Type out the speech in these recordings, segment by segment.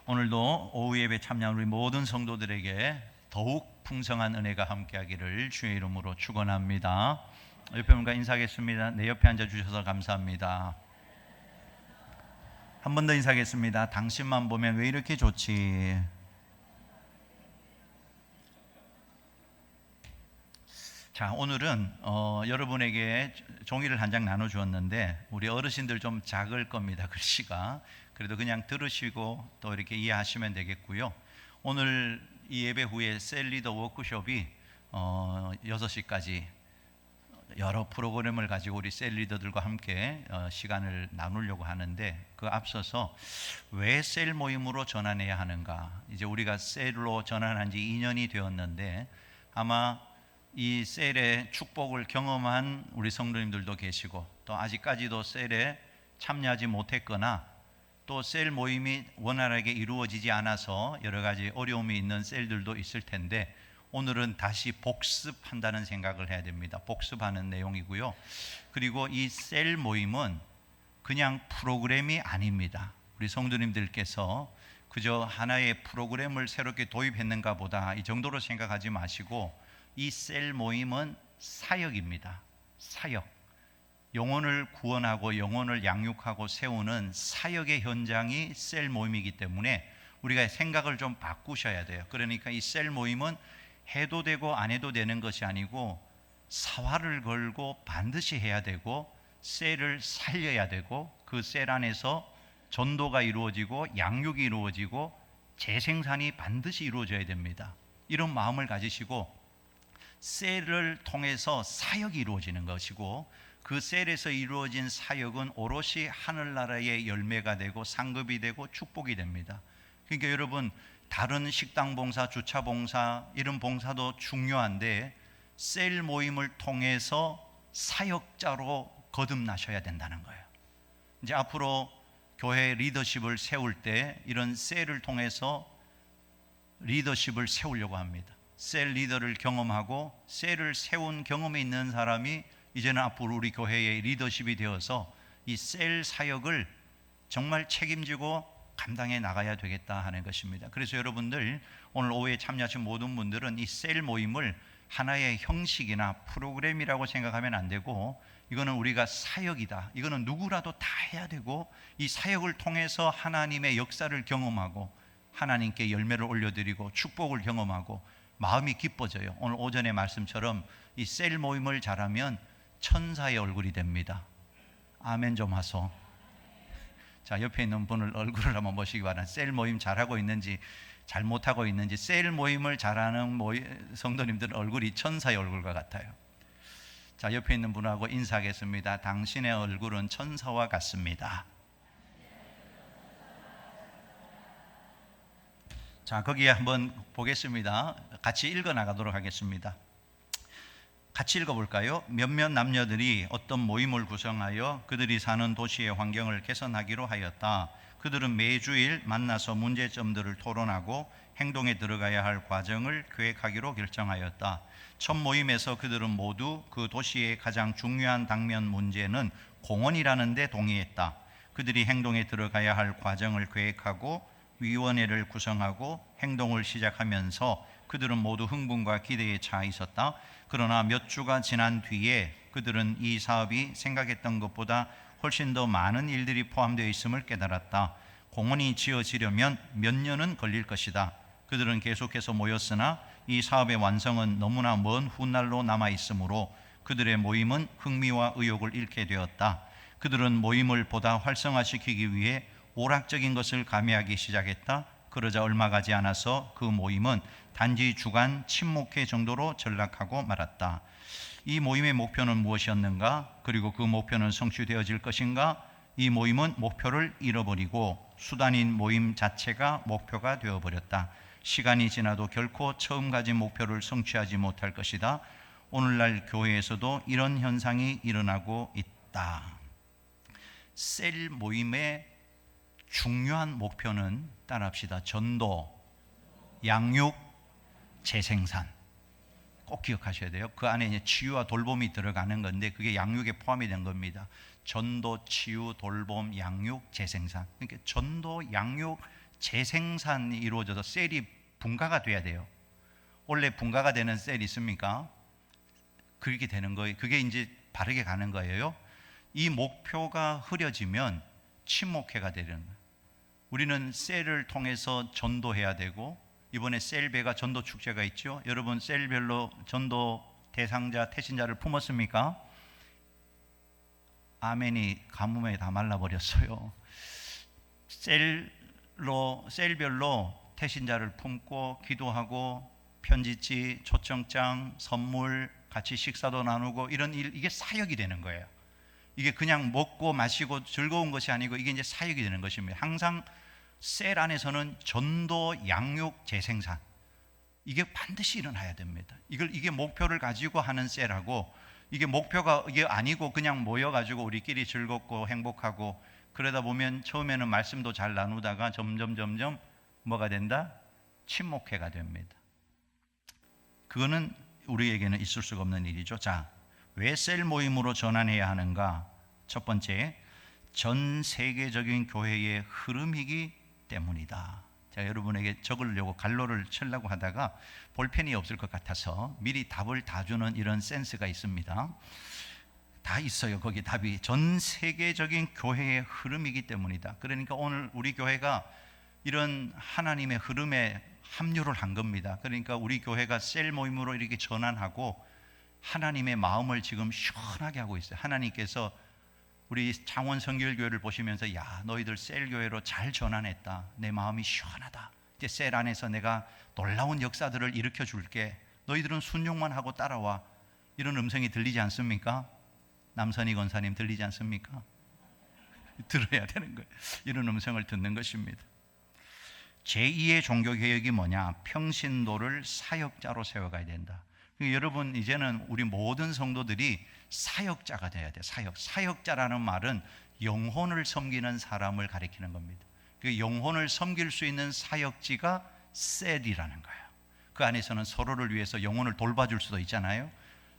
오늘도 오후 예배 참여한 우리 모든 성도들에게 더욱 풍성한 은혜가 함께하기를 주의 이름으로 축원합니다. 옆에 분과 인사하겠습니다. 내 옆에 앉아주셔서 감사합니다. 한 번 더 인사하겠습니다. 당신만 보면 왜 이렇게 좋지? 자, 오늘은 여러분에게 종이를 한 장 나눠주었는데 우리 어르신들 좀 작을 겁니다. 글씨가. 그래도 그냥 들으시고 또 이렇게 이해하시면 되겠고요. 오늘 이 예배 후에 셀리더 워크숍이 6시까지 여러 프로그램을 가지고 우리 셀리더들과 함께 시간을 나누려고 하는데, 그 앞서서 왜 셀 모임으로 전환해야 하는가? 이제 우리가 셀로 전환한 지 2년이 되었는데 아마 이 셀의 축복을 경험한 우리 성도님들도 계시고, 또 아직까지도 셀에 참여하지 못했거나 또 셀 모임이 원활하게 이루어지지 않아서 여러 가지 어려움이 있는 셀들도 있을 텐데, 오늘은 다시 복습한다는 생각을 해야 됩니다. 복습하는 내용이고요. 그리고 이 셀 모임은 그냥 프로그램이 아닙니다. 우리 성도님들께서 그저 하나의 프로그램을 새롭게 도입했는가 보다 이 정도로 생각하지 마시고, 이 셀 모임은 사역입니다. 사역. 영혼을 구원하고 영혼을 양육하고 세우는 사역의 현장이 셀 모임이기 때문에 우리가 생각을 좀 바꾸셔야 돼요. 그러니까 이 셀 모임은 해도 되고 안 해도 되는 것이 아니고 사활을 걸고 반드시 해야 되고, 셀을 살려야 되고, 그 셀 안에서 전도가 이루어지고 양육이 이루어지고 재생산이 반드시 이루어져야 됩니다. 이런 마음을 가지시고 셀을 통해서 사역이 이루어지는 것이고, 그 셀에서 이루어진 사역은 오롯이 하늘나라의 열매가 되고 상급이 되고 축복이 됩니다. 그러니까 여러분, 다른 식당 봉사, 주차 봉사 이런 봉사도 중요한데 셀 모임을 통해서 사역자로 거듭나셔야 된다는 거예요. 이제 앞으로 교회 리더십을 세울 때 이런 셀을 통해서 리더십을 세우려고 합니다. 셀 리더를 경험하고 셀을 세운 경험이 있는 사람이 이제는 앞으로 우리 교회의 리더십이 되어서 이 셀 사역을 정말 책임지고 감당해 나가야 되겠다 하는 것입니다. 그래서 여러분들, 오늘 오후에 참여하신 모든 분들은 이 셀 모임을 하나의 형식이나 프로그램이라고 생각하면 안 되고, 이거는 우리가 사역이다, 이거는 누구라도 다 해야 되고, 이 사역을 통해서 하나님의 역사를 경험하고 하나님께 열매를 올려드리고 축복을 경험하고 마음이 기뻐져요. 오늘 오전의 말씀처럼 이 셀 모임을 잘하면 천사의 얼굴이 됩니다. 아멘 좀 하소. 자, 옆에 있는 분을 얼굴을 한번 보시기 바랍니다. 셀 모임 잘하고 있는지 잘못하고 있는지. 셀 모임을 잘하는 성도님들은 얼굴이 천사의 얼굴과 같아요. 자, 옆에 있는 분하고 인사하겠습니다. 당신의 얼굴은 천사와 같습니다. 자, 거기에 한번 보겠습니다. 같이 읽어 나가도록 하겠습니다. 같이 읽어볼까요? 몇몇 남녀들이 어떤 모임을 구성하여 그들이 사는 도시의 환경을 개선하기로 하였다. 그들은 매주일 만나서 문제점들을 토론하고 행동에 들어가야 할 과정을 계획하기로 결정하였다. 첫 모임에서 그들은 모두 그 도시의 가장 중요한 당면 문제는 공원이라는 데 동의했다. 그들이 행동에 들어가야 할 과정을 계획하고 위원회를 구성하고 행동을 시작하면서 그들은 모두 흥분과 기대에 차 있었다. 그러나 몇 주가 지난 뒤에 그들은 이 사업이 생각했던 것보다 훨씬 더 많은 일들이 포함되어 있음을 깨달았다. 공원이 지어지려면 몇 년은 걸릴 것이다. 그들은 계속해서 모였으나 이 사업의 완성은 너무나 먼 훗날로 남아 있으므로 그들의 모임은 흥미와 의욕을 잃게 되었다. 그들은 모임을 보다 활성화시키기 위해 오락적인 것을 가미하기 시작했다. 그러자 얼마 가지 않아서 그 모임은 단지 주간 침묵회 정도로 전락하고 말았다. 이 모임의 목표는 무엇이었는가? 그리고 그 목표는 성취되어질 것인가? 이 모임은 목표를 잃어버리고 수단인 모임 자체가 목표가 되어버렸다. 시간이 지나도 결코 처음 가진 목표를 성취하지 못할 것이다. 오늘날 교회에서도 이런 현상이 일어나고 있다. 셀 모임의 중요한 목표는 따라합시다. 전도, 양육, 재생산. 꼭 기억하셔야 돼요. 그 안에 이제 치유와 돌봄이 들어가는 건데 그게 양육에 포함이 된 겁니다. 전도, 치유, 돌봄, 양육, 재생산. 그러니까 전도, 양육, 재생산이 이루어져서 셀이 분가가 돼야 돼요. 원래 분가가 되는 셀이 있습니까? 그렇게 되는 거예요. 그게 이제 바르게 가는 거예요. 이 목표가 흐려지면 침묵회가 되는 거예요. 우리는 셀을 통해서 전도해야 되고, 이번에 셀배가 전도 축제가 있죠. 여러분 셀별로 전도 대상자 태신자를 품었습니까? 아멘이 가뭄에 다 말라버렸어요. 셀별로 태신자를 품고 기도하고 편지지, 초청장, 선물, 같이 식사도 나누고 이런 일, 이게 사역이 되는 거예요. 이게 그냥 먹고 마시고 즐거운 것이 아니고 이게 이제 사역이 되는 것입니다. 항상 셀 안에서는 전도, 양육, 재생산, 이게 반드시 일어나야 됩니다. 이게 목표를 가지고 하는 셀하고, 이게 목표가 이게 아니고 그냥 모여가지고 우리끼리 즐겁고 행복하고 그러다 보면 처음에는 말씀도 잘 나누다가 점점 뭐가 된다? 침묵회가 됩니다. 그거는 우리에게는 있을 수가 없는 일이죠. 자, 왜 셀 모임으로 전환해야 하는가? 첫 번째, 전 세계적인 교회의 흐름이기 때문이다. 제가 여러분에게 적으려고 갈로를 치려고 하다가 볼펜이 없을 것 같아서 미리 답을 다 주는 이런 센스가 있습니다. 다 있어요. 거기 답이 전 세계적인 교회의 흐름이기 때문이다. 그러니까 오늘 우리 교회가 이런 하나님의 흐름에 합류를 한 겁니다. 그러니까 우리 교회가 셀 모임으로 이렇게 전환하고 하나님의 마음을 지금 시원하게 하고 있어요. 하나님께서 우리 창원 성결교회를 보시면서 야, 너희들 셀 교회로 잘 전환했다. 내 마음이 시원하다. 이제 셀 안에서 내가 놀라운 역사들을 일으켜 줄게. 너희들은 순종만 하고 따라와. 이런 음성이 들리지 않습니까? 남선희 권사님 들리지 않습니까? 들어야 되는 거예요. 이런 음성을 듣는 것입니다. 제2의 종교개혁이 뭐냐? 평신도를 사역자로 세워가야 된다. 여러분, 이제는 우리 모든 성도들이 사역자가 돼야 돼요. 사역자라는 말은 영혼을 섬기는 사람을 가리키는 겁니다. 그 영혼을 섬길 수 있는 사역지가 셀이라는 거예요. 그 안에서는 서로를 위해서 영혼을 돌봐줄 수도 있잖아요.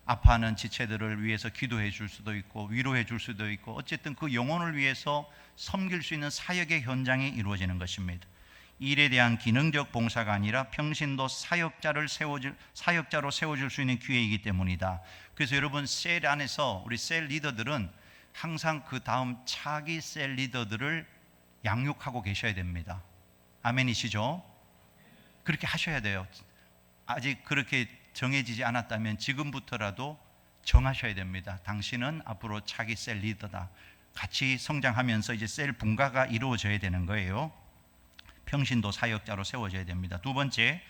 아파하는 지체들을 위해서 기도해 줄 수도 있고 위로해 줄 수도 있고, 어쨌든 그 영혼을 위해서 섬길 수 있는 사역의 현장이 이루어지는 것입니다. 일에 대한 기능적 봉사가 아니라 평신도 사역자로 세워줄 수 있는 기회이기 때문이다. 그래서 여러분, 셀 안에서 우리 셀 리더들은 항상 그 다음 차기 셀 리더들을 양육하고 계셔야 됩니다. 아멘이시죠? 그렇게 하셔야 돼요. 아직 그렇게 정해지지 않았다면 지금부터라도 정하셔야 됩니다. 당신은 앞으로 차기 셀 리더다. 같이 성장하면서 이제 셀 분가가 이루어져야 되는 거예요. 평신도 사역자로 세워져야 됩니다. 두 번째,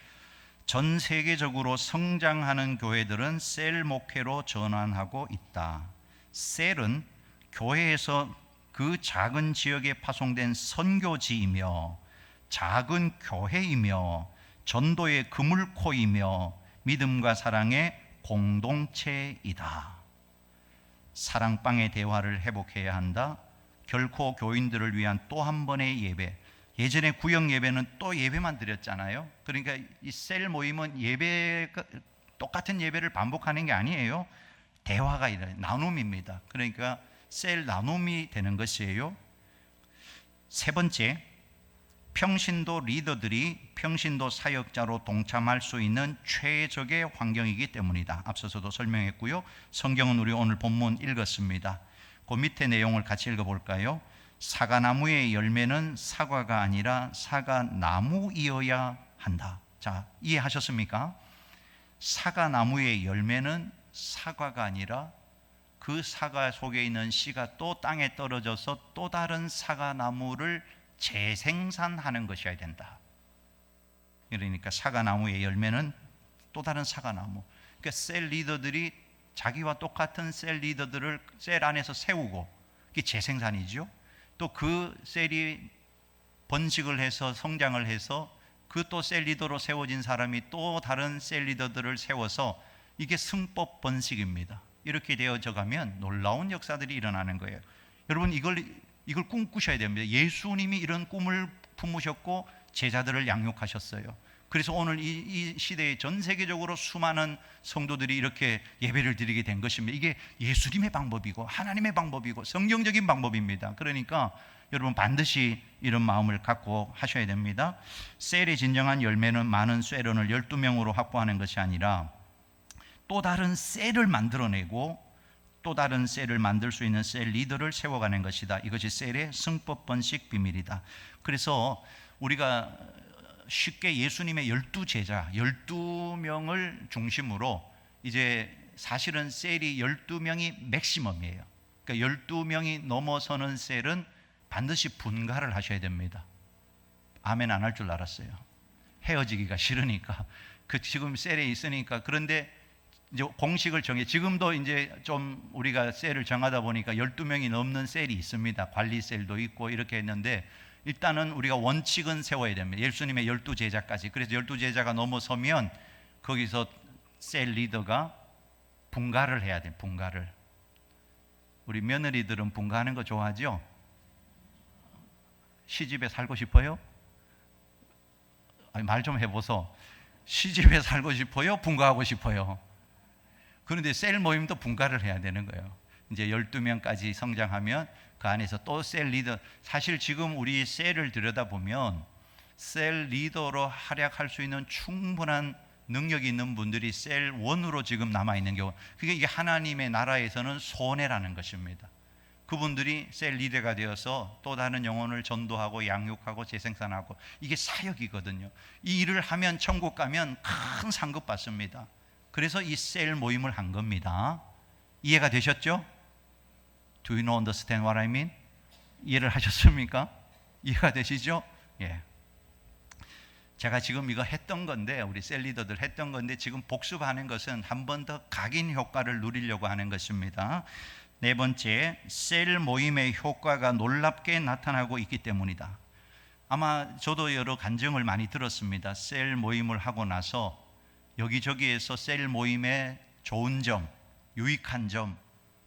전 세계적으로 성장하는 교회들은 셀 목회로 전환하고 있다. 셀은 교회에서 그 작은 지역에 파송된 선교지이며 작은 교회이며 전도의 그물코이며 믿음과 사랑의 공동체이다. 사랑방의 대화를 회복해야 한다. 결코 교인들을 위한 또 한 번의 예배. 예전에 구역 예배는 또 예배만 드렸잖아요. 그러니까 이 셀 모임은 똑같은 예배를 반복하는 게 아니에요. 대화가 일어나요. 나눔입니다. 그러니까 셀 나눔이 되는 것이에요. 세 번째, 평신도 리더들이 평신도 사역자로 동참할 수 있는 최적의 환경이기 때문이다. 앞서서도 설명했고요. 성경은 우리 오늘 본문 읽었습니다. 그 밑에 내용을 같이 읽어볼까요? 사과나무의 열매는 사과가 아니라 사과나무이어야 한다. 자, 이해하셨습니까? 사과나무의 열매는 사과가 아니라 그 사과 속에 있는 씨가 또 땅에 떨어져서 또 다른 사과나무를 재생산하는 것이어야 된다. 그러니까 사과나무의 열매는 또 다른 사과나무. 그러니까 셀 리더들이 자기와 똑같은 셀 리더들을 셀 안에서 세우고, 그게 재생산이죠. 또 그 셀이 번식을 해서 성장을 해서 그 또 셀 리더로 세워진 사람이 또 다른 셀 리더들을 세워서, 이게 승법 번식입니다. 이렇게 되어져 가면 놀라운 역사들이 일어나는 거예요. 여러분, 이걸 꿈꾸셔야 됩니다. 예수님이 이런 꿈을 품으셨고 제자들을 양육하셨어요. 그래서 오늘 이 시대에 전 세계적으로 수많은 성도들이 이렇게 예배를 드리게 된 것입니다. 이게 예수님의 방법이고 하나님의 방법이고 성경적인 방법입니다. 그러니까 여러분 반드시 이런 마음을 갖고 하셔야 됩니다. 셀의 진정한 열매는 많은 셀원을 12명으로 확보하는 것이 아니라 또 다른 셀을 만들어내고 또 다른 셀을 만들 수 있는 셀 리더를 세워가는 것이다. 이것이 셀의 승법 번식 비밀이다. 그래서 우리가 쉽게 예수님의 12제자 12명을 중심으로 이제 사실은 셀이 12명이 맥시멈이에요. 그러니까 12명이 넘어서는 셀은 반드시 분가를 하셔야 됩니다. 아멘 안 할 줄 알았어요. 헤어지기가 싫으니까. 지금 셀에 있으니까. 그런데 이제 공식을 정해. 지금도 이제 좀 우리가 셀을 정하다 보니까 12명이 넘는 셀이 있습니다. 관리 셀도 있고 이렇게 했는데 일단은 우리가 원칙은 세워야 됩니다. 예수님의 12제자까지. 그래서 12제자가 넘어서면 거기서 셀 리더가 분가를 해야 돼요. 분가를. 우리 며느리들은 분가하는 거 좋아하죠? 시집에 살고 싶어요? 말 좀 해보소. 시집에 살고 싶어요? 분가하고 싶어요? 그런데 셀 모임도 분가를 해야 되는 거예요. 이제 12명까지 성장하면 그 안에서 또 셀 리더. 사실 지금 우리 셀을 들여다보면 셀 리더로 활약할 수 있는 충분한 능력이 있는 분들이 셀 1으로 지금 남아있는 경우, 그게 이게 하나님의 나라에서는 손해라는 것입니다. 그분들이 셀 리더가 되어서 또 다른 영혼을 전도하고 양육하고 재생산하고, 이게 사역이거든요. 이 일을 하면 천국 가면 큰 상급 받습니다. 그래서 이 셀 모임을 한 겁니다. 이해가 되셨죠? Do you understand what I mean? 이해를 하셨습니까? 이해가 되시죠? 예. 제가 지금 이거 했던 건데, 우리 셀 리더들 했던 건데, 지금 복습하는 것은 한 번 더 각인 효과를 누리려고 하는 것입니다. 네 번째, 셀 모임의 효과가 놀랍게 나타나고 있기 때문이다. 아마 저도 여러 간증을 많이 들었습니다. 셀 모임을 하고 나서 여기저기에서 셀 모임의 좋은 점, 유익한 점,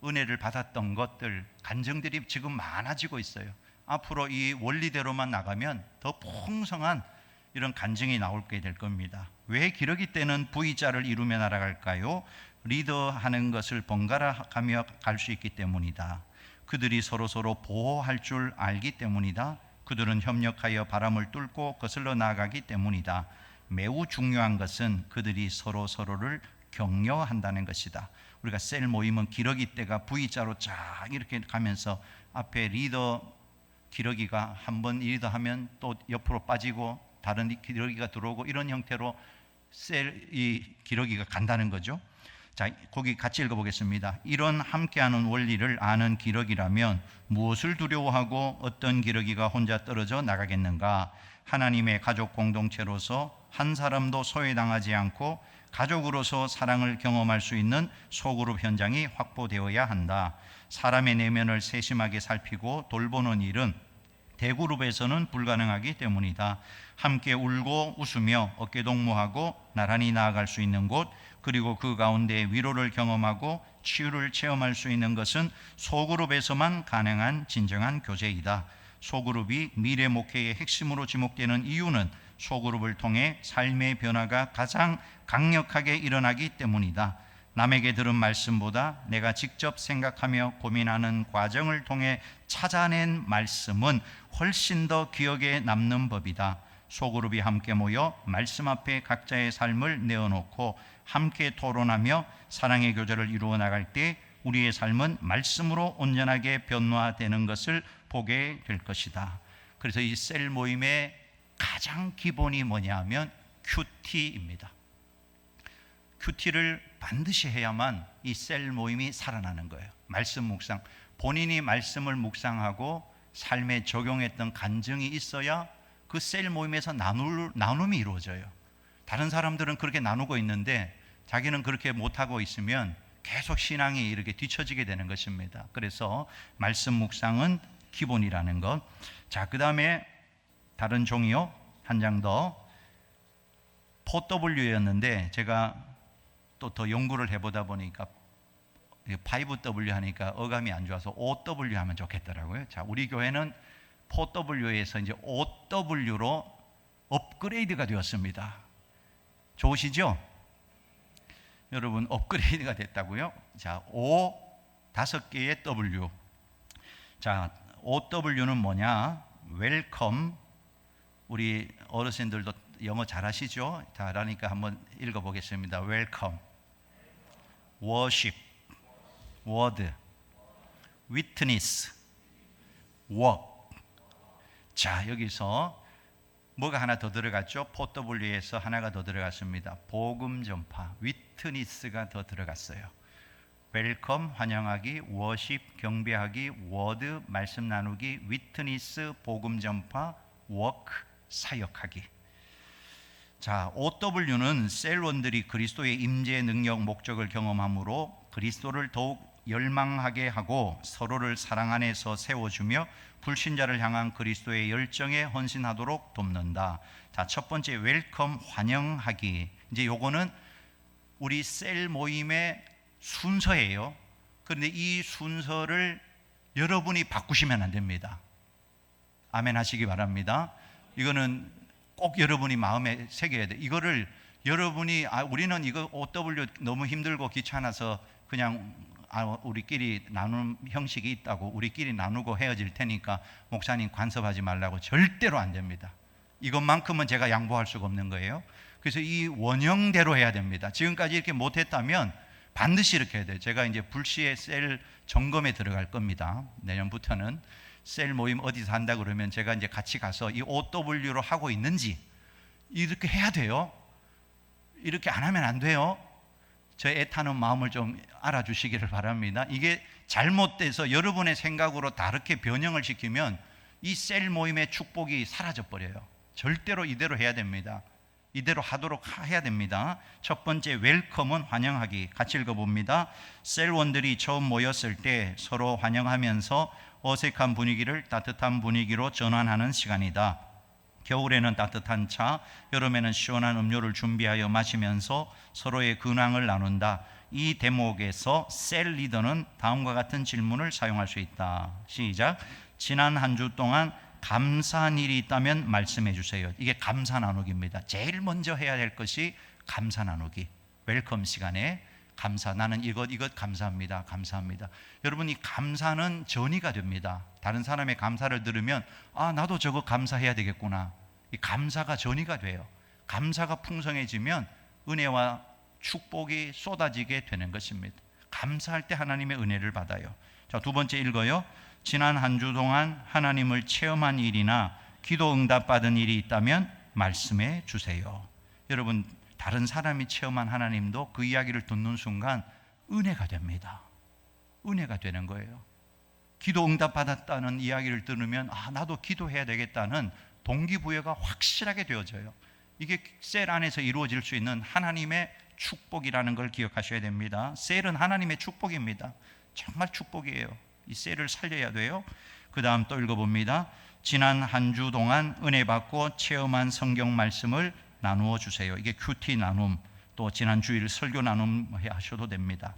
은혜를 받았던 것들, 간증들이 지금 많아지고 있어요. 앞으로 이 원리대로만 나가면 더 풍성한 이런 간증이 나오게 될 겁니다. 왜 기러기 때는 V자를 이루며 날아갈까요? 리더하는 것을 번갈아 가며 갈 수 있기 때문이다. 그들이 서로 보호할 줄 알기 때문이다. 그들은 협력하여 바람을 뚫고 거슬러 나아가기 때문이다. 매우 중요한 것은 그들이 서로를 격려한다는 것이다. 우리가 셀 모임은 기러기 때가 V자로 쫙 이렇게 가면서 앞에 리더 기러기가 한번 리더하면 또 옆으로 빠지고 다른 기러기가 들어오고, 이런 형태로 이 기러기가 간다는 거죠. 자, 거기 같이 읽어보겠습니다. 이런 함께하는 원리를 아는 기러기라면 무엇을 두려워하고 어떤 기러기가 혼자 떨어져 나가겠는가? 하나님의 가족 공동체로서 한 사람도 소외당하지 않고 가족으로서 사랑을 경험할 수 있는 소그룹 현장이 확보되어야 한다. 사람의 내면을 세심하게 살피고 돌보는 일은 대그룹에서는 불가능하기 때문이다. 함께 울고 웃으며 어깨동무하고 나란히 나아갈 수 있는 곳, 그리고 그 가운데 위로를 경험하고 치유를 체험할 수 있는 것은 소그룹에서만 가능한 진정한 교제이다. 소그룹이 미래 목회의 핵심으로 지목되는 이유는 소그룹을 통해 삶의 변화가 가장 강력하게 일어나기 때문이다. 남에게 들은 말씀보다 내가 직접 생각하며 고민하는 과정을 통해 찾아낸 말씀은 훨씬 더 기억에 남는 법이다. 소그룹이 함께 모여 말씀 앞에 각자의 삶을 내어놓고 함께 토론하며 사랑의 교제를 이루어 나갈 때 우리의 삶은 말씀으로 온전하게 변화되는 것을 보게 될 것이다. 그래서 이 셀 모임의 가장 기본이 뭐냐 하면 큐티입니다. 큐티를 반드시 해야만 이 셀 모임이 살아나는 거예요. 말씀 묵상, 본인이 말씀을 묵상하고 삶에 적용했던 간증이 있어야 그 셀 모임에서 나눔이 이루어져요. 다른 사람들은 그렇게 나누고 있는데 자기는 그렇게 못하고 있으면 계속 신앙이 이렇게 뒤처지게 되는 것입니다. 그래서 말씀 묵상은 기본이라는 것. 자, 그 다음에 다른 종이요, 한 장 더. 4W였는데 제가 또 더 연구를 해보다 보니까 5W 하니까 어감이 안 좋아서 5W 하면 좋겠더라고요. 자, 우리 교회는 4W에서 이제 5W로 업그레이드가 되었습니다. 좋으시죠? 여러분, 업그레이드가 됐다고요? 자, 5 5개의 W. 자, OW는 뭐냐? 웰컴. 우리 어르신들도 영어 잘하시죠? 잘하니까 한번 읽어보겠습니다. 웰컴, 워십, 워드, 위트니스, 워. 자, 여기서 뭐가 하나 더 들어갔죠? 포W에서 하나가 더 들어갔습니다. 복음 전파, 위트니스가 더 들어갔어요. 웰컴, 환영하기, 워십, 경배하기, 워드, 말씀 나누기, 위트니스, 복음 전파, 워크, 사역하기. 자, OW는 셀원들이 그리스도의 임재 능력 목적을 경험함으로 그리스도를 더욱 열망하게 하고 서로를 사랑 안에서 세워주며 불신자를 향한 그리스도의 열정에 헌신하도록 돕는다. 자, 첫 번째 웰컴, 환영하기. 이제 요거는 우리 셀 모임의 순서예요. 그런데 이 순서를 여러분이 바꾸시면 안 됩니다. 아멘 하시기 바랍니다. 이거는 꼭 여러분이 마음에 새겨야 돼. 이거를 여러분이 우리는 이거 OW 너무 힘들고 귀찮아서 그냥 우리끼리 나누는 형식이 있다고 우리끼리 나누고 헤어질 테니까 목사님 간섭하지 말라고. 절대로 안 됩니다. 이것만큼은 제가 양보할 수가 없는 거예요. 그래서 이 원형대로 해야 됩니다. 지금까지 이렇게 못했다면 반드시 이렇게 해야 돼요. 제가 이제 불시에 셀 점검에 들어갈 겁니다. 내년부터는 셀 모임 어디서 한다 그러면 제가 이제 같이 가서 이 OW로 하고 있는지 이렇게 해야 돼요. 이렇게 안 하면 안 돼요. 저 애타는 마음을 좀 알아주시기를 바랍니다. 이게 잘못돼서 여러분의 생각으로 다르게 변형을 시키면 이 셀 모임의 축복이 사라져 버려요. 절대로 이대로 해야 됩니다. 이대로 하도록 해야 됩니다. 첫 번째 웰컴은 환영하기. 같이 읽어봅니다. 셀원들이 처음 모였을 때 서로 환영하면서 어색한 분위기를 따뜻한 분위기로 전환하는 시간이다. 겨울에는 따뜻한 차, 여름에는 시원한 음료를 준비하여 마시면서 서로의 근황을 나눈다. 이 대목에서 셀 리더는 다음과 같은 질문을 사용할 수 있다. 시작. 지난 한 주 동안 감사한 일이 있다면 말씀해 주세요. 이게 감사 나누기입니다. 제일 먼저 해야 될 것이 감사 나누기. 웰컴 시간에 감사, 나는 이것 감사합니다. 감사합니다. 여러분, 이 감사는 전이가 됩니다. 다른 사람의 감사를 들으면 나도 저거 감사해야 되겠구나. 이 감사가 전이가 돼요. 감사가 풍성해지면 은혜와 축복이 쏟아지게 되는 것입니다. 감사할 때 하나님의 은혜를 받아요. 자, 두 번째 읽어요. 지난 한 주 동안 하나님을 체험한 일이나 기도 응답 받은 일이 있다면 말씀해 주세요. 여러분, 다른 사람이 체험한 하나님도 그 이야기를 듣는 순간 은혜가 됩니다. 은혜가 되는 거예요. 기도 응답 받았다는 이야기를 들으면 나도 기도해야 되겠다는 동기부여가 확실하게 되어져요. 이게 셀 안에서 이루어질 수 있는 하나님의 축복이라는 걸 기억하셔야 됩니다. 셀은 하나님의 축복입니다. 정말 축복이에요. 이 셀을 살려야 돼요. 그 다음 또 읽어봅니다. 지난 한 주 동안 은혜 받고 체험한 성경 말씀을 나누어 주세요. 이게 큐티 나눔, 또 지난 주일 설교 나눔 하셔도 됩니다.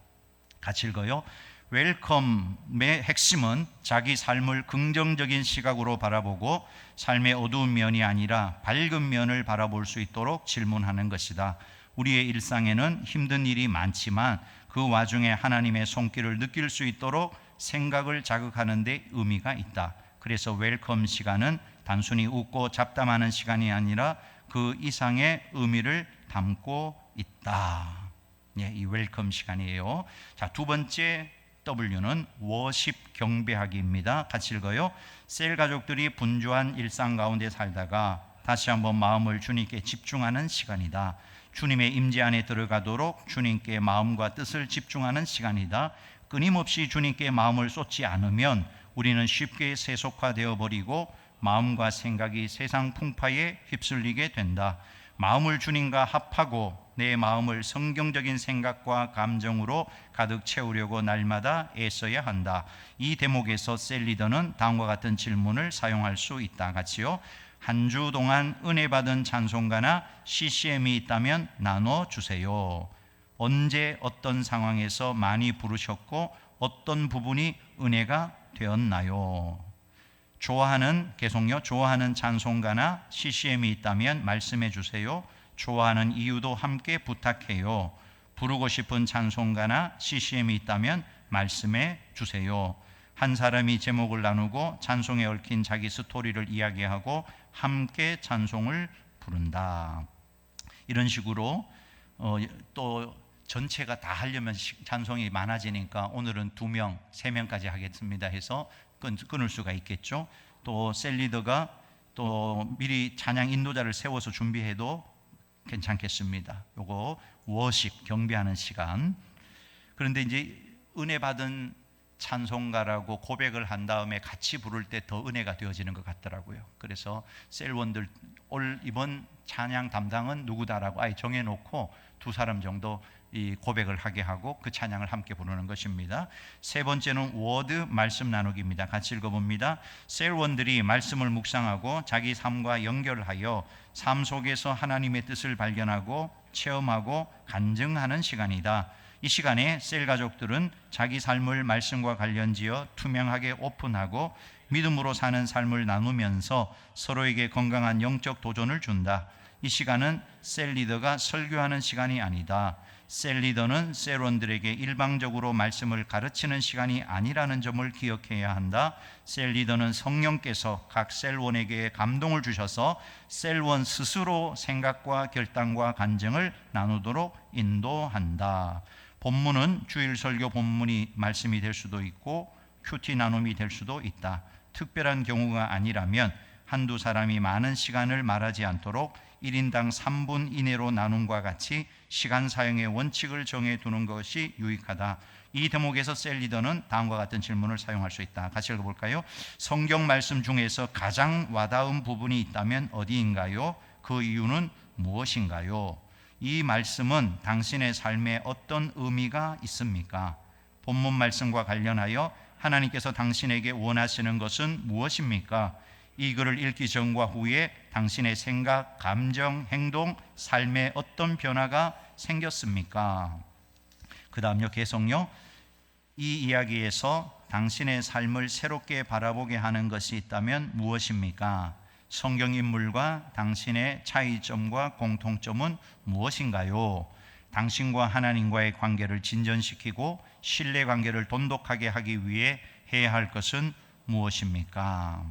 같이 읽어요. 웰컴의 핵심은 자기 삶을 긍정적인 시각으로 바라보고 삶의 어두운 면이 아니라 밝은 면을 바라볼 수 있도록 질문하는 것이다. 우리의 일상에는 힘든 일이 많지만 그 와중에 하나님의 손길을 느낄 수 있도록 생각을 자극하는 데 의미가 있다. 그래서 웰컴 시간은 단순히 웃고 잡담하는 시간이 아니라 그 이상의 의미를 담고 있다. 이 웰컴 시간이에요. 자, 두 번째 W는 워십, 경배하기입니다. 같이 읽어요. 셀 가족들이 분주한 일상 가운데 살다가 다시 한번 마음을 주님께 집중하는 시간이다. 주님의 임재 안에 들어가도록 주님께 마음과 뜻을 집중하는 시간이다. 끊임없이 주님께 마음을 쏟지 않으면 우리는 쉽게 세속화되어 버리고 마음과 생각이 세상 풍파에 휩쓸리게 된다. 마음을 주님과 합하고 내 마음을 성경적인 생각과 감정으로 가득 채우려고 날마다 애써야 한다. 이 대목에서 셀 리더는 다음과 같은 질문을 사용할 수 있다. 같이요. 한 주 동안 은혜 받은 찬송가나 CCM이 있다면 나눠주세요. 언제 어떤 상황에서 많이 부르셨고 어떤 부분이 은혜가 되었나요? 좋아하는 찬송가나 CCM이 있다면 말씀해 주세요. 좋아하는 이유도 함께 부탁해요. 부르고 싶은 찬송가나 CCM이 있다면 말씀해 주세요. 한 사람이 제목을 나누고 찬송에 얽힌 자기 스토리를 이야기하고 함께 찬송을 부른다. 이런 식으로 또 전체가 다 하려면 찬송이 많아지니까 오늘은 2명, 3명까지 하겠습니다 해서 끊을 수가 있겠죠. 또 셀리더가 또 미리 찬양 인도자를 세워서 준비해도 괜찮겠습니다. 요거 워십, 경배하는 시간. 그런데 이제 은혜 받은 찬송가라고 고백을 한 다음에 같이 부를 때 더 은혜가 되어지는 것 같더라고요. 그래서 셀원들 이번 찬양 담당은 누구다라고 아예 정해놓고 2사람 정도 이 고백을 하게 하고 그 찬양을 함께 부르는 것입니다. 세 번째는 워드 말씀 나누기입니다. 같이 읽어봅니다. 셀원들이 말씀을 묵상하고 자기 삶과 연결하여 삶 속에서 하나님의 뜻을 발견하고 체험하고 간증하는 시간이다. 이 시간에 셀 가족들은 자기 삶을 말씀과 관련지어 투명하게 오픈하고 믿음으로 사는 삶을 나누면서 서로에게 건강한 영적 도전을 준다. 이 시간은 셀 리더가 설교하는 시간이 아니다. 셀 리더는 셀원들에게 일방적으로 말씀을 가르치는 시간이 아니라는 점을 기억해야 한다. 셀 리더는 성령께서 각 셀원에게 감동을 주셔서 셀원 스스로 생각과 결단과 간증을 나누도록 인도한다. 본문은 주일 설교 본문이 말씀이 될 수도 있고 큐티 나눔이 될 수도 있다. 특별한 경우가 아니라면 한두 사람이 많은 시간을 말하지 않도록 1인당 3분 이내로 나눔과 같이 시간 사용의 원칙을 정해두는 것이 유익하다. 이 대목에서 셀 리더는 다음과 같은 질문을 사용할 수 있다. 같이 읽어볼까요? 성경 말씀 중에서 가장 와닿은 부분이 있다면 어디인가요? 그 이유는 무엇인가요? 이 말씀은 당신의 삶에 어떤 의미가 있습니까? 본문 말씀과 관련하여 하나님께서 당신에게 원하시는 것은 무엇입니까? 이 글을 읽기 전과 후에 당신의 생각, 감정, 행동, 삶에 어떤 변화가 생겼습니까? 그 다음요, 계속요. 이 이야기에서 당신의 삶을 새롭게 바라보게 하는 것이 있다면 무엇입니까? 성경 인물과 당신의 차이점과 공통점은 무엇인가요? 당신과 하나님과의 관계를 진전시키고 신뢰 관계를 돈독하게 하기 위해 해야 할 것은 무엇입니까?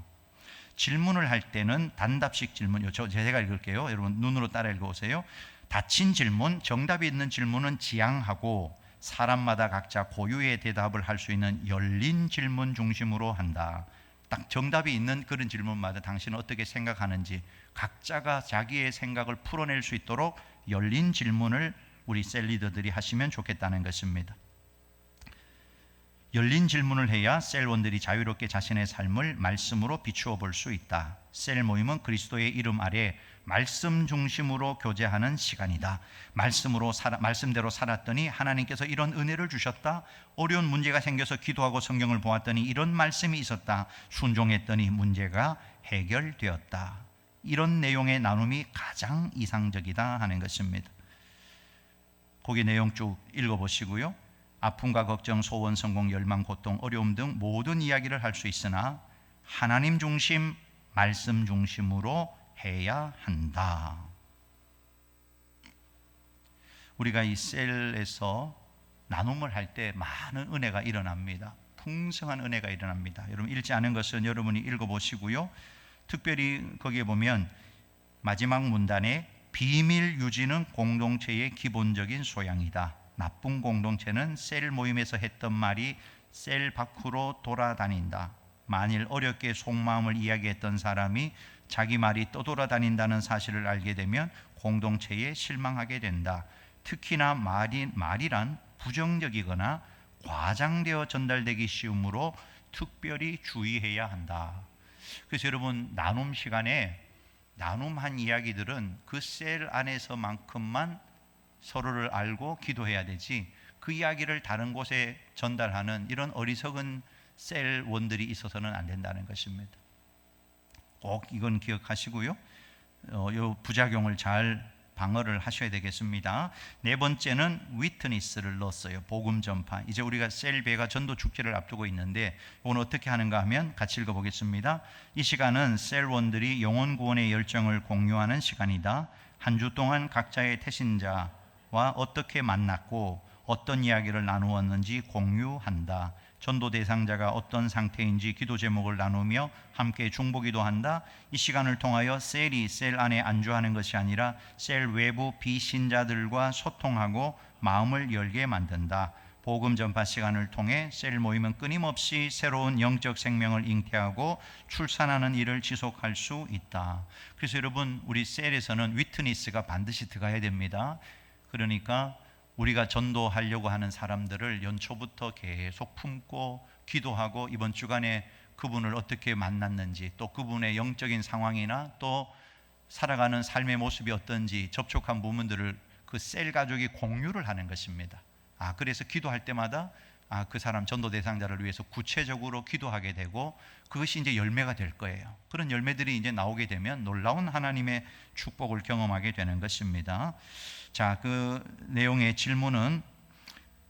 질문을 할 때는 단답식 질문이요. 제가 읽을게요. 여러분 눈으로 따라 읽어보세요. 닫힌 질문, 정답이 있는 질문은 지양하고 사람마다 각자 고유의 대답을 할 수 있는 열린 질문 중심으로 한다. 딱 정답이 있는 그런 질문마다 당신은 어떻게 생각하는지 각자가 자기의 생각을 풀어낼 수 있도록 열린 질문을 우리 셀 리더들이 하시면 좋겠다는 것입니다. 열린 질문을 해야 셀원들이 자유롭게 자신의 삶을 말씀으로 비추어 볼 수 있다. 셀 모임은 그리스도의 이름 아래 말씀 중심으로 교제하는 시간이다. 말씀대로 살았더니 하나님께서 이런 은혜를 주셨다. 어려운 문제가 생겨서 기도하고 성경을 보았더니 이런 말씀이 있었다. 순종했더니 문제가 해결되었다. 이런 내용의 나눔이 가장 이상적이다 하는 것입니다. 거기 내용 쭉 읽어보시고요. 아픔과 걱정, 소원, 성공, 열망, 고통, 어려움 등 모든 이야기를 할 수 있으나 하나님 중심, 말씀 중심으로 해야 한다. 우리가 이 셀에서 나눔을 할 때 많은 은혜가 일어납니다. 풍성한 은혜가 일어납니다. 여러분 읽지 않은 것은 여러분이 읽어보시고요. 특별히 거기에 보면 마지막 문단에 비밀 유지는 공동체의 기본적인 소양이다. 나쁜 공동체는 셀 모임에서 했던 말이 셀 밖으로 돌아다닌다. 만일 어렵게 속마음을 이야기했던 사람이 자기 말이 떠돌아다닌다는 사실을 알게 되면 공동체에 실망하게 된다. 특히나 말이란 부정적이거나 과장되어 전달되기 쉬우므로 특별히 주의해야 한다. 그래서 여러분 나눔 시간에 나눔한 이야기들은 그 셀 안에서만큼만 서로를 알고 기도해야 되지 그 이야기를 다른 곳에 전달하는 이런 어리석은 셀원들이 있어서는 안 된다는 것입니다. 꼭 이건 기억하시고요. 이 부작용을 잘 방어를 하셔야 되겠습니다. 네 번째는 위트니스를 넣었어요. 복음 전파. 이제 우리가 셀배가 전도 축제를 앞두고 있는데 이건 어떻게 하는가 하면 같이 읽어보겠습니다. 이 시간은 셀원들이 영혼 구원의 열정을 공유하는 시간이다. 한 주 동안 각자의 태신자와 어떻게 만났고 어떤 이야기를 나누었는지 공유한다. 전도 대상자가 어떤 상태인지 기도 제목을 나누며 함께 중보기도한다. 이 시간을 통하여 셀이 셀 안에 안주하는 것이 아니라 셀 외부 비신자들과 소통하고 마음을 열게 만든다. 복음 전파 시간을 통해 셀 모임은 끊임없이 새로운 영적 생명을 잉태하고 출산하는 일을 지속할 수 있다. 그래서 여러분, 우리 셀에서는 위트니스가 반드시 들어가야 됩니다. 그러니까 우리가 전도하려고 하는 사람들을 연초부터 계속 품고 기도하고 이번 주간에 그분을 어떻게 만났는지, 또 그분의 영적인 상황이나 또 살아가는 삶의 모습이 어떤지 접촉한 부분들을 그 셀 가족이 공유를 하는 것입니다. 그래서 기도할 때마다 그 사람 전도 대상자를 위해서 구체적으로 기도하게 되고 그것이 이제 열매가 될 거예요. 그런 열매들이 이제 나오게 되면 놀라운 하나님의 축복을 경험하게 되는 것입니다. 자, 그 내용의 질문은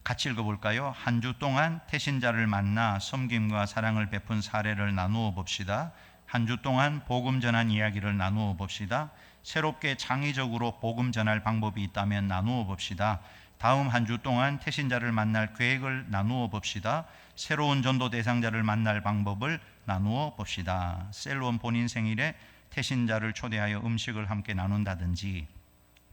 같이 읽어볼까요? 한 주 동안 태신자를 만나 섬김과 사랑을 베푼 사례를 나누어 봅시다. 한 주 동안 복음 전한 이야기를 나누어 봅시다. 새롭게 창의적으로 복음 전할 방법이 있다면 나누어 봅시다. 다음 한 주 동안 태신자를 만날 계획을 나누어 봅시다. 새로운 전도 대상자를 만날 방법을 나누어 봅시다. 셀원 본인 생일에 태신자를 초대하여 음식을 함께 나눈다든지,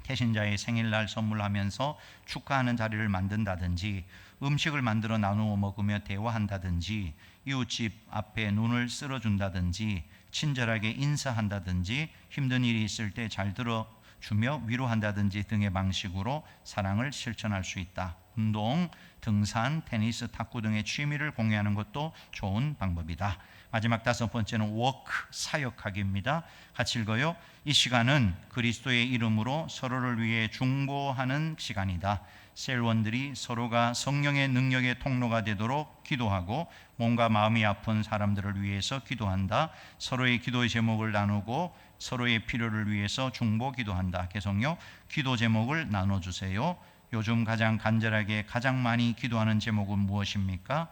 태신자의 생일날 선물하면서 축하하는 자리를 만든다든지, 음식을 만들어 나누어 먹으며 대화한다든지, 이웃집 앞에 눈을 쓸어준다든지, 친절하게 인사한다든지, 힘든 일이 있을 때 잘 들어주며 위로한다든지 등의 방식으로 사랑을 실천할 수 있다. 운동, 등산, 테니스, 탁구 등의 취미를 공유하는 것도 좋은 방법이다. 마지막 다섯 번째는 워크, 사역하기입니다. 같이 읽어요. 이 시간은 그리스도의 이름으로 서로를 위해 중보하는 시간이다. 셀원들이 서로가 성령의 능력의 통로가 되도록 기도하고 몸과 마음이 아픈 사람들을 위해서 기도한다. 서로의 기도의 제목을 나누고 서로의 필요를 위해서 중보 기도한다. 계속요. 기도 제목을 나눠주세요. 요즘 가장 간절하게 가장 많이 기도하는 제목은 무엇입니까?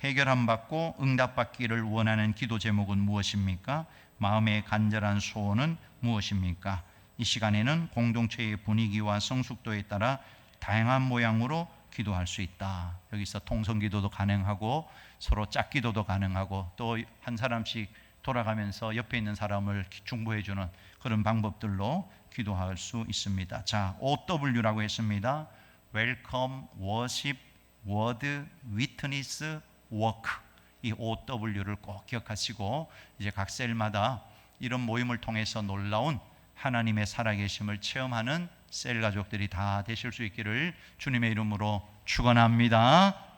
해결함 받고 응답받기를 원하는 기도 제목은 무엇입니까? 마음의 간절한 소원은 무엇입니까? 이 시간에는 공동체의 분위기와 성숙도에 따라 다양한 모양으로 기도할 수 있다. 여기서 통성기도도 가능하고 서로 짝기도도 가능하고 또 한 사람씩 돌아가면서 옆에 있는 사람을 중보해주는 그런 방법들로 기도할 수 있습니다. 자, OW라고 했습니다. Welcome, Worship, Word, Witness, Work. 이 OW를 꼭 기억하시고 이제 각 셀마다 이런 모임을 통해서 놀라운 하나님의 살아계심을 체험하는 셀 가족들이 다 되실 수 있기를 주님의 이름으로 축원합니다.